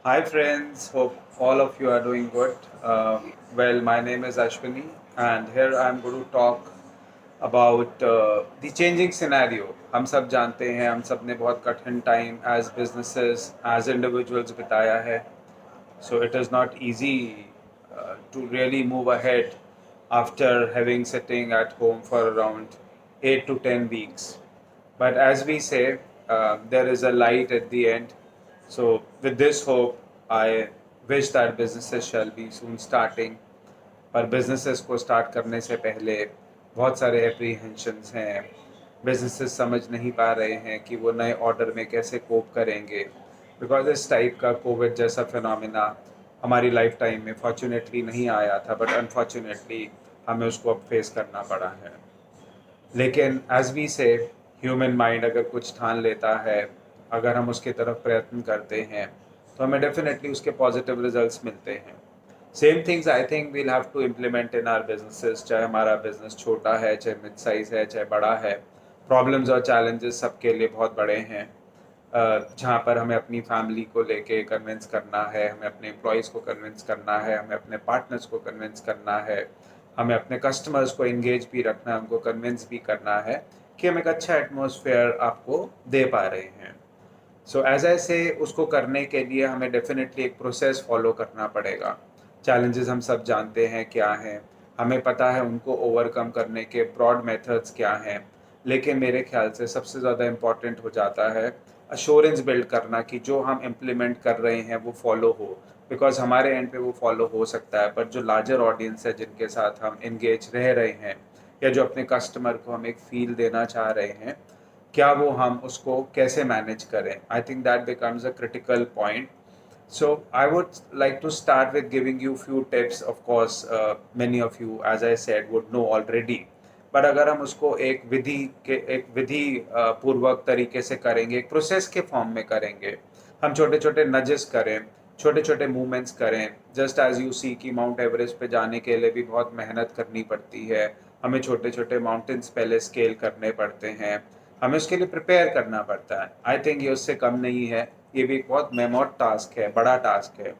Hi friends, hope all of you are doing good. Well, my name is Ashwini, and here I'm going to talk about the changing scenario. हम सब जानते हैं, हम सब ने बहुत कठिन time as businesses, as individuals बिताया है. So it is not easy to really move ahead after having sitting at home for around 8 to 10 weeks. But as we say, there is a light at the end. So, with this hope, I wish that businesses shall be soon starting. पर businesses को start करने से पहले बहुत सारे apprehensions हैं. Businesses समझ नहीं पा रहे हैं कि वो नए order में कैसे cope करेंगे. Because इस type का COVID जैसा phenomena हमारी लाइफ टाइम में fortunately नहीं आया था, but unfortunately हमें उसको अब face करना पड़ा है. लेकिन एज वी से ह्यूमन माइंड अगर कुछ ठान लेता है, अगर हम उसकी तरफ प्रयत्न करते हैं, तो हमें डेफिनेटली उसके पॉजिटिव रिजल्ट्स मिलते हैं. Same things I think we'll have to implement in our businesses, चाहे हमारा बिजनेस छोटा है, चाहे मिड साइज है, चाहे बड़ा है. प्रॉब्लम्स और चैलेंजेस सबके लिए बहुत बड़े हैं. जहाँ पर हमें अपनी फैमिली को लेके कन्विंस करना है, हमें अपने एम्प्लॉयज़ को कन्विंस करना है, हमें अपने पार्टनर्स को कन्विंस करना है, हमें अपने कस्टमर्स को इंगेज भी रखना है, उनको कन्विंस भी करना है कि हम एक अच्छा एटमॉस्फेयर आपको दे पा रहे हैं. सो एज आई से उसको करने के लिए हमें डेफिनेटली एक प्रोसेस फॉलो करना पड़ेगा. चैलेंजेस हम सब जानते हैं क्या हैं, हमें पता है उनको ओवरकम करने के ब्रॉड मेथड्स क्या हैं. लेकिन मेरे ख्याल से सबसे ज़्यादा इम्पॉर्टेंट हो जाता है अश्योरेंस बिल्ड करना कि जो हम इम्प्लीमेंट कर रहे हैं वो फॉलो हो. बिकॉज हमारे एंड पे वो फॉलो हो सकता है, पर जो लार्जर ऑडियंस है जिनके साथ हम इंगेज रह रहे हैं, या जो अपने कस्टमर को हम एक फील देना चाह रहे हैं, क्या वो हम उसको कैसे मैनेज करें. I think that becomes a critical point. So I would like to start with giving you few tips. Of course, many of you, as I said, would know already. पर अगर हम उसको एक विधि पूर्वक तरीके से करेंगे, एक प्रोसेस के फॉर्म में करेंगे, हम छोटे छोटे नजेस करें, छोटे छोटे मूवमेंट्स करें. जस्ट एज यू सी कि माउंट एवरेस्ट पे जाने के लिए भी बहुत मेहनत करनी पड़ती है, हमें छोटे छोटे माउंटेन्स पहले स्केल करने पड़ते हैं, हमें उसके लिए प्रिपेयर करना पड़ता है. आई थिंक ये उससे कम नहीं है. ये भी एक बहुत मेमोट टास्क है, बड़ा टास्क है.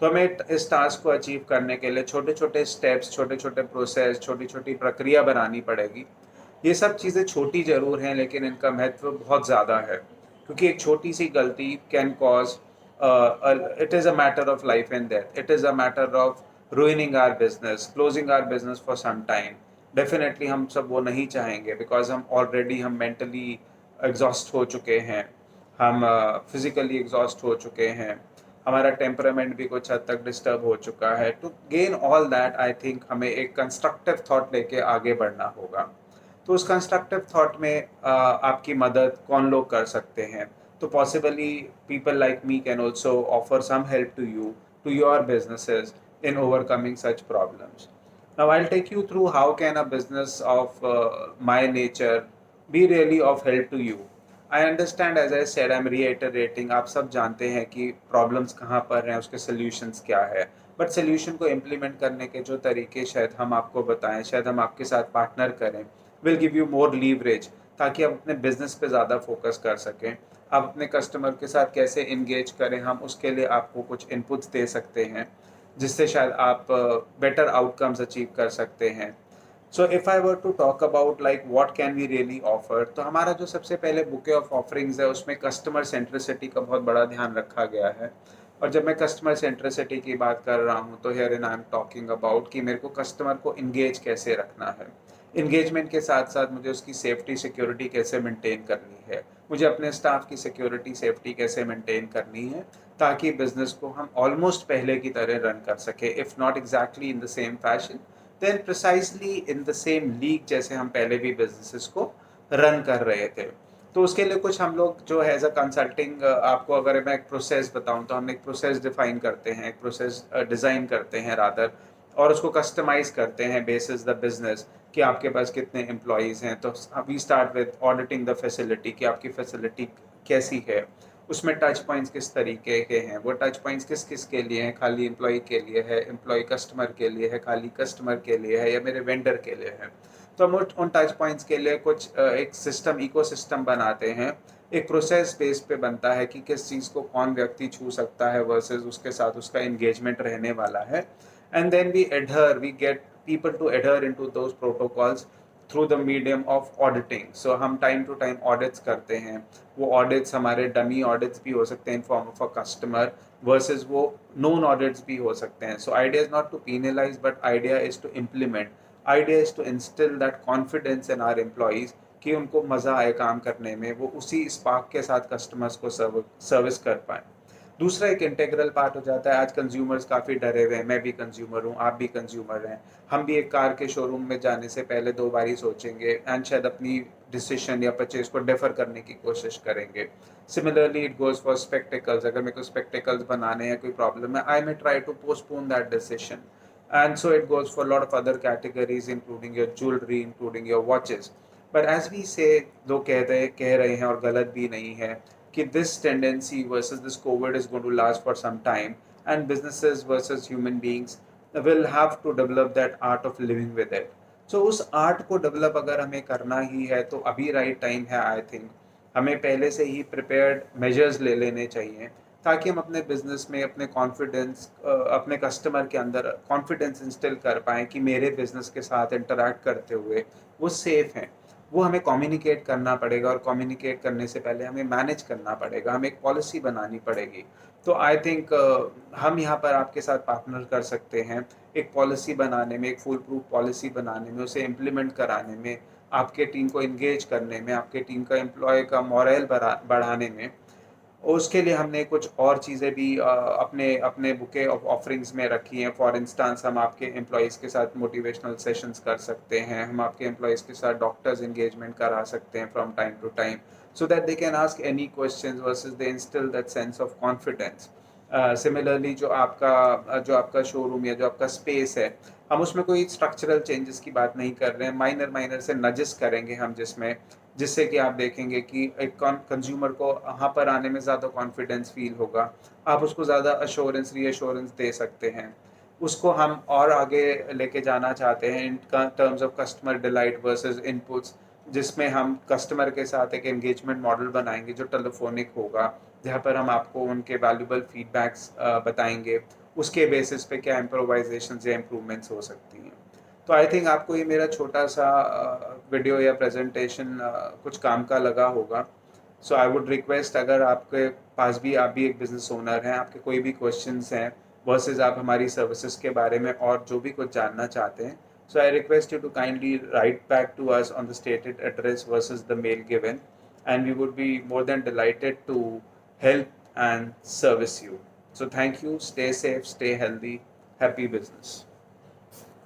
तो हमें इस टास्क को अचीव करने के लिए छोटे छोटे स्टेप्स, छोटे छोटे प्रोसेस, छोटी छोटी प्रक्रिया बनानी पड़ेगी. ये सब चीज़ें छोटी ज़रूर हैं, लेकिन इनका महत्व बहुत ज़्यादा है, क्योंकि एक छोटी सी गलती can cause, it is a matter of life and death. It is a matter of ruining our business, closing our business for some time. Definitely हम सब वो नहीं चाहेंगे, बिकॉज हम ऑलरेडी हम मेंटली एग्जॉस्ट हो चुके हैं, हम फिजिकली एग्जॉस्ट हो चुके हैं, हमारा टेम्परामेंट भी कुछ हद तक डिस्टर्ब हो चुका है. To gain all that, I think हमें एक कंस्ट्रक्टिव थॉट लेके आगे बढ़ना होगा. तो उस कंस्ट्रक्टिव थॉट में आपकी मदद कौन लोग कर सकते हैं. तो possibly people like me can also offer some help to you, to your businesses, in overcoming such problems. Now I'll take you through how can a business of my nature be really of help to you. I understand, as I said, I'm reiterating, आप सब जानते हैं कि problems कहाँ पर हैं, उसके solutions क्या है. But solution को implement करने के जो तरीके शायद हम आपको बताएं, शायद हम आपके साथ partner करें, will give you more leverage, ताकि आप अपने business पे ज़्यादा focus कर सकें. आप अपने कस्टमर के साथ कैसे इंगेज करें, हम उसके लिए आपको कुछ इनपुट्स दे सकते हैं, जिससे शायद आप बेटर आउटकम्स अचीव कर सकते हैं. So if I were to talk about like what can we really offer, तो हमारा जो सबसे पहले बुके ऑफ ऑफरिंग्स है, उसमें कस्टमर सेंट्रिसिटी का बहुत बड़ा ध्यान रखा गया है. और जब मैं कस्टमर सेंट्रिसिटी की बात कर रहा हूँ, तो here in I am talking about कि मेरे को कस्टमर को इंगेज कैसे रखना है. इंगेजमेंट के साथ साथ मुझे उसकी सेफ्टी सिक्योरिटी कैसे मेंटेन करनी है, मुझे अपने स्टाफ की सिक्योरिटी सेफ्टी कैसे मेंटेन करनी है, ताकि बिजनेस को हम ऑलमोस्ट पहले की तरह रन कर सके. If not exactly in the same fashion, then precisely in the same league जैसे हम पहले भी बिजनेसेस को रन कर रहे थे. तो उसके लिए कुछ हम लोग जो है एज अ कंसल्टिंग, आपको अगर मैं एक प्रोसेस बताऊं, तो हम एक प्रोसेस डिफाइन करते हैं, एक प्रोसेस डिज़ाइन करते हैं रादर, और उसको कस्टमाइज़ करते हैं बेसिस द बिज़नेस, कि आपके पास कितने एम्प्लॉयज़ हैं. तो we start with auditing the facility, कि आपकी फैसिलिटी कैसी है, उसमें टच पॉइंट्स किस तरीके के हैं, वो टच पॉइंट्स किस किस के लिए हैं, खाली एम्प्लॉय के लिए है, एम्प्लॉय कस्टमर के लिए है, खाली कस्टमर के लिए है, या मेरे वेंडर के लिए है. तो हम उन टच पॉइंट्स के लिए कुछ एक सिस्टम इकोसिस्टम बनाते हैं। एक प्रोसेस बेस पे बनता है कि किस चीज़ को कौन व्यक्ति छू सकता है वर्सेस उसके साथ उसका एंगेजमेंट रहने वाला है। And then we get people to adhere into those protocols through the medium of auditing. So हम time to time audits करते हैं। वो audits हमारे dummy audits भी हो सकते हैं in form of a customer versus वो known audits भी हो सकते हैं। So idea is not to penalize but idea is to implement. Idea is to instill that confidence in our employees कि उनको मज़ा आए काम करने में, वो उसी स्पार्क के साथ कस्टमर्स को सर्विस कर पाएँ। दूसरा एक इंटेग्रल पार्ट हो जाता है। आज कंज्यूमर्स काफ़ी डरे हुए हैं, मैं भी कंज्यूमर हूँ, आप भी कंज्यूमर हैं। हम भी एक कार के शोरूम में जाने से पहले 2 बार ही सोचेंगे एंड शायद अपनी डिसीजन या परचेज को डिफर करने की कोशिश करेंगे। Similarly it goes for spectacles. अगर मेरे को स्पेक्टिकल्स बनाने हैं, कोई प्रॉब्लम है, I may try to postpone that decision. And so it goes for lot of other categories including your jewellery, including your watches. But as we say, लोग कह रहे हैं और गलत भी नहीं है कि this tendency versus this COVID is going to last for some time, and businesses versus human beings will have to develop that art of living with it. So उस आर्ट को डेवलप अगर हमें करना ही है तो अभी राइट टाइम है। आई think हमें पहले से ही प्रिपेयर्ड मेजर्स ले लेने चाहिए ताकि हम अपने बिजनेस में अपने कस्टमर के अंदर कॉन्फिडेंस इंस्टिल कर पाएँ कि मेरे बिजनेस के साथ इंटरैक्ट करते हुए वो सेफ हैं। वो हमें कम्युनिकेट करना पड़ेगा और कम्युनिकेट करने से पहले हमें मैनेज करना पड़ेगा, हमें एक पॉलिसी बनानी पड़ेगी। तो आई थिंक हम यहाँ पर आपके साथ पार्टनर कर सकते हैं एक पॉलिसी बनाने में, एक फुल प्रूफ पॉलिसी बनाने में, उसे इम्प्लीमेंट कराने में, आपके टीम को इंगेज करने में, आपके टीम का एम्प्लॉय का मोरल बढ़ाने में। उसके लिए हमने कुछ और चीज़ें भी अपने अपने बुके ऑफ ऑफरिंग्स में रखी हैं। फॉर इंस्टांस हम आपके एम्प्लॉयज़ के साथ मोटिवेशनल सेशंस कर सकते हैं, हम आपके एम्प्लॉयज़ के साथ डॉक्टर्स एंगेजमेंट करा सकते हैं from time to time, so that they can ask any questions versus they instill that sense of confidence. Similarly जो आपका शोरूम या जो आपका स्पेस है, हम उसमें कोई स्ट्रक्चरल चेंजेस की बात नहीं कर रहे हैं, माइनर माइनर से नजेस करेंगे हम जिससे कि आप देखेंगे कि एक कंज्यूमर को वहाँ पर आने में ज़्यादा कॉन्फिडेंस फील होगा। आप उसको ज़्यादा अश्योरेंस, रीअश्योरेंस दे सकते हैं। उसको हम और आगे लेके जाना चाहते हैं in terms of customer delight versus inputs, जिसमें हम कस्टमर के साथ एक एंगेजमेंट मॉडल बनाएँगे जो टेलीफोनिक होगा, जहाँ पर हम आपको उनके वैल्यूएबल फीडबैक्स बताएँगे। उसके बेसिस पे क्या इम्प्रोवाइज़ेशंस या इम्प्रूवमेंट्स हो सकती हैं। तो आई थिंक आपको ये मेरा छोटा सा वीडियो या प्रेजेंटेशन कुछ काम का लगा होगा। सो आई वुड रिक्वेस्ट, अगर आपके पास भी, आप भी एक बिजनेस ओनर हैं, आपके कोई भी क्वेश्चंस हैं वर्सेस आप हमारी सर्विसेज के बारे में और जो भी कुछ जानना चाहते हैं, so I request you to kindly write back to us on the stated address versus the mail given, and we would be more than delighted to help and service you. So thank you, stay safe, stay healthy, happy business.